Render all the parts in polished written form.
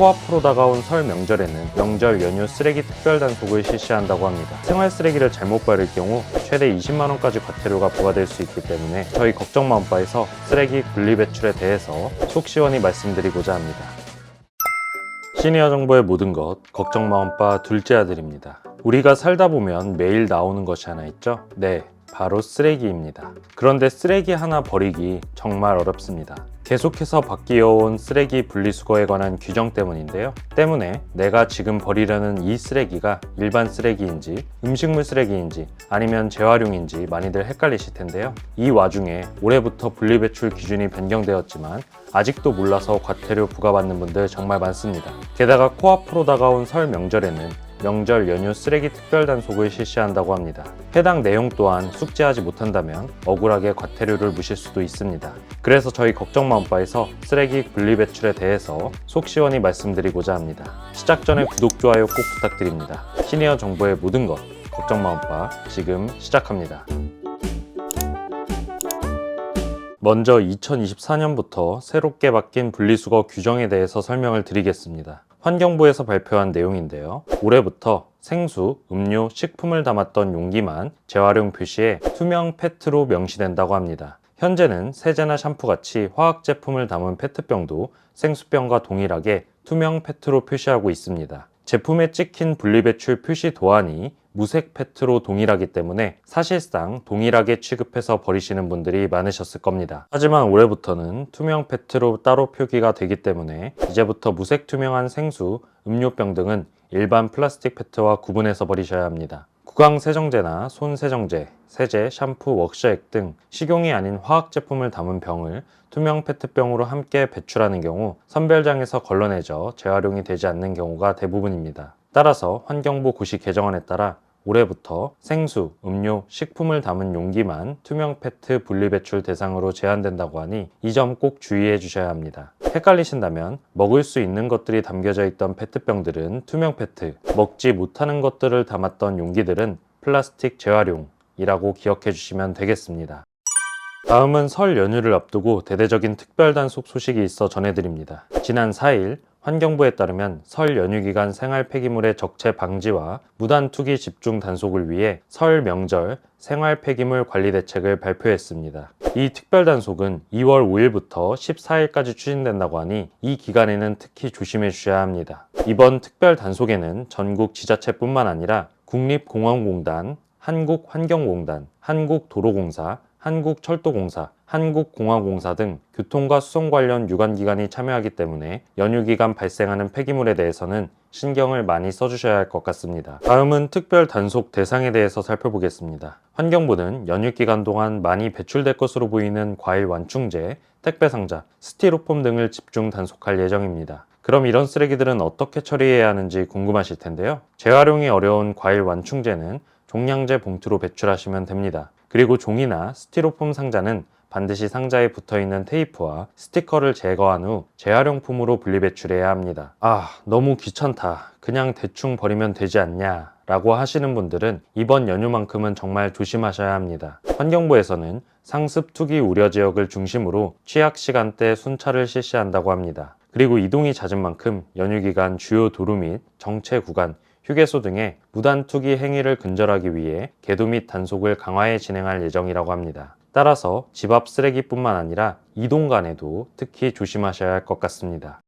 코앞으로 다가온 설 명절에는 명절 연휴 쓰레기 특별 단속을 실시한다고 합니다. 생활 쓰레기를 잘못 버릴 경우 최대 20만원까지 과태료가 부과될 수 있기 때문에 저희 걱정마음바에서 쓰레기 분리배출에 대해서 속 시원히 말씀드리고자 합니다. 시니어 정보의 모든 것, 걱정마음바 둘째 아들입니다. 우리가 살다 보면 매일 나오는 것이 하나 있죠? 네, 바로 쓰레기입니다. 그런데 쓰레기 하나 버리기 정말 어렵습니다. 계속해서 바뀌어온 쓰레기 분리수거에 관한 규정 때문인데요. 때문에 내가 지금 버리려는 이 쓰레기가 일반 쓰레기인지 음식물 쓰레기인지 아니면 재활용인지 많이들 헷갈리실 텐데요. 이 와중에 올해부터 분리배출 기준이 변경되었지만 아직도 몰라서 과태료 부과받는 분들 정말 많습니다. 게다가 코앞으로 다가온 설 명절에는 명절 연휴 쓰레기 특별 단속을 실시한다고 합니다. 해당 내용 또한 숙지하지 못한다면 억울하게 과태료를 무실 수도 있습니다. 그래서 저희 걱정마음바에서 쓰레기 분리배출에 대해서 속 시원히 말씀드리고자 합니다. 시작 전에 구독, 좋아요 꼭 부탁드립니다. 시니어 정보의 모든 것, 걱정마음바 지금 시작합니다. 먼저 2024년부터 새롭게 바뀐 분리수거 규정에 대해서 설명을 드리겠습니다. 환경부에서 발표한 내용인데요. 올해부터 생수, 음료, 식품을 담았던 용기만 재활용 표시에 투명 페트로 명시된다고 합니다. 현재는 세제나 샴푸같이 화학 제품을 담은 페트병도 생수병과 동일하게 투명 페트로 표시하고 있습니다. 제품에 찍힌 분리배출 표시 도안이 무색 페트로 동일하기 때문에 사실상 동일하게 취급해서 버리시는 분들이 많으셨을 겁니다. 하지만 올해부터는 투명 페트로 따로 표기가 되기 때문에 이제부터 무색 투명한 생수, 음료병 등은 일반 플라스틱 페트와 구분해서 버리셔야 합니다. 구강 세정제나 손 세정제, 세제, 샴푸, 웍셔액 등 식용이 아닌 화학 제품을 담은 병을 투명 페트병으로 함께 배출하는 경우 선별장에서 걸러내져 재활용이 되지 않는 경우가 대부분입니다. 따라서 환경부 고시 개정안에 따라 올해부터 생수, 음료, 식품을 담은 용기만 투명 페트 분리배출 대상으로 제한된다고 하니 이 점 꼭 주의해 주셔야 합니다. 헷갈리신다면 먹을 수 있는 것들이 담겨져 있던 페트병들은 투명 페트, 먹지 못하는 것들을 담았던 용기들은 플라스틱 재활용이라고 기억해 주시면 되겠습니다. 다음은 설 연휴를 앞두고 대대적인 특별 단속 소식이 있어 전해드립니다. 지난 4일 환경부에 따르면 설 연휴 기간 생활 폐기물의 적체 방지와 무단 투기 집중 단속을 위해 설 명절 생활 폐기물 관리 대책을 발표했습니다. 이 특별 단속은 2월 5일부터 14일까지 추진된다고 하니 이 기간에는 특히 조심해 주셔야 합니다. 이번 특별 단속에는 전국 지자체뿐만 아니라 국립공원공단, 한국환경공단, 한국도로공사, 한국철도공사, 한국공항공사 등 교통과 수송 관련 유관기관이 참여하기 때문에 연휴 기간 발생하는 폐기물에 대해서는 신경을 많이 써주셔야 할 것 같습니다. 다음은 특별 단속 대상에 대해서 살펴보겠습니다. 환경부는 연휴 기간 동안 많이 배출될 것으로 보이는 과일 완충제, 택배 상자, 스티로폼 등을 집중 단속할 예정입니다. 그럼 이런 쓰레기들은 어떻게 처리해야 하는지 궁금하실 텐데요. 재활용이 어려운 과일 완충제는 종량제 봉투로 배출하시면 됩니다. 그리고 종이나 스티로폼 상자는 반드시 상자에 붙어있는 테이프와 스티커를 제거한 후 재활용품으로 분리배출해야 합니다. 너무 귀찮다. 그냥 대충 버리면 되지 않냐? 라고 하시는 분들은 이번 연휴만큼은 정말 조심하셔야 합니다. 환경부에서는 상습 투기 우려 지역을 중심으로 취약 시간대 순찰을 실시한다고 합니다. 그리고 이동이 잦은 만큼 연휴 기간 주요 도로 및 정체 구간, 휴게소 등의 무단 투기 행위를 근절하기 위해 계도 및 단속을 강화해 진행할 예정이라고 합니다. 따라서 집 앞 쓰레기뿐만 아니라 이동 간에도 특히 조심하셔야 할 것 같습니다.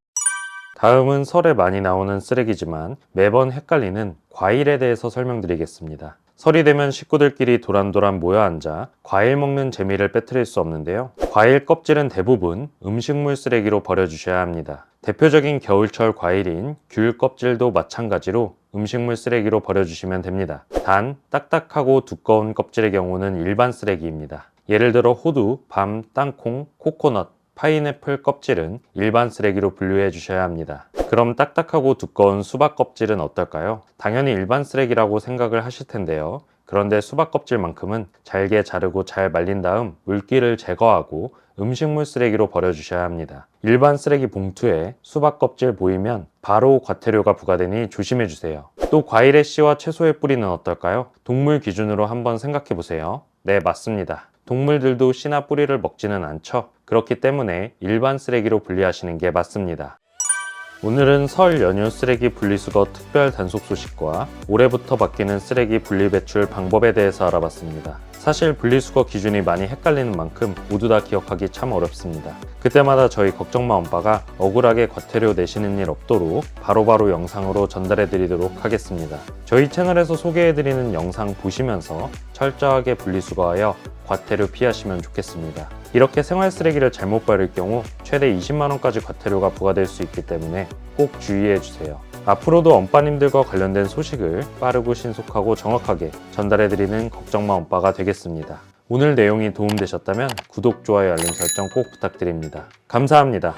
다음은 설에 많이 나오는 쓰레기지만 매번 헷갈리는 과일에 대해서 설명드리겠습니다. 설이 되면 식구들끼리 도란도란 모여 앉아 과일 먹는 재미를 빼뜨릴 수 없는데요. 과일 껍질은 대부분 음식물 쓰레기로 버려주셔야 합니다. 대표적인 겨울철 과일인 귤 껍질도 마찬가지로 음식물 쓰레기로 버려주시면 됩니다. 단, 딱딱하고 두꺼운 껍질의 경우는 일반 쓰레기입니다. 예를 들어 호두, 밤, 땅콩, 코코넛, 파인애플 껍질은 일반 쓰레기로 분류해 주셔야 합니다. 그럼 딱딱하고 두꺼운 수박 껍질은 어떨까요? 당연히 일반 쓰레기라고 생각을 하실 텐데요. 그런데 수박 껍질만큼은 잘게 자르고 잘 말린 다음 물기를 제거하고 음식물 쓰레기로 버려주셔야 합니다. 일반 쓰레기 봉투에 수박 껍질 보이면 바로 과태료가 부과되니 조심해 주세요. 또 과일의 씨와 채소의 뿌리는 어떨까요? 동물 기준으로 한번 생각해 보세요. 네, 맞습니다. 동물들도 씨나 뿌리를 먹지는 않죠. 그렇기 때문에 일반 쓰레기로 분리하시는 게 맞습니다. 오늘은 설 연휴 쓰레기 분리수거 특별 단속 소식과 올해부터 바뀌는 쓰레기 분리배출 방법에 대해서 알아봤습니다. 사실 분리수거 기준이 많이 헷갈리는 만큼 모두 다 기억하기 참 어렵습니다. 그때마다 저희 걱정마 엄빠가 억울하게 과태료 내시는 일 없도록 바로바로 영상으로 전달해 드리도록 하겠습니다. 저희 채널에서 소개해 드리는 영상 보시면서 철저하게 분리수거하여 과태료 피하시면 좋겠습니다. 이렇게 생활 쓰레기를 잘못 버릴 경우 최대 20만원까지 과태료가 부과될 수 있기 때문에 꼭 주의해 주세요. 앞으로도 엄빠님들과 관련된 소식을 빠르고 신속하고 정확하게 전달해드리는 걱정마 엄빠가 되겠습니다. 오늘 내용이 도움되셨다면 구독, 좋아요, 알림 설정 꼭 부탁드립니다. 감사합니다.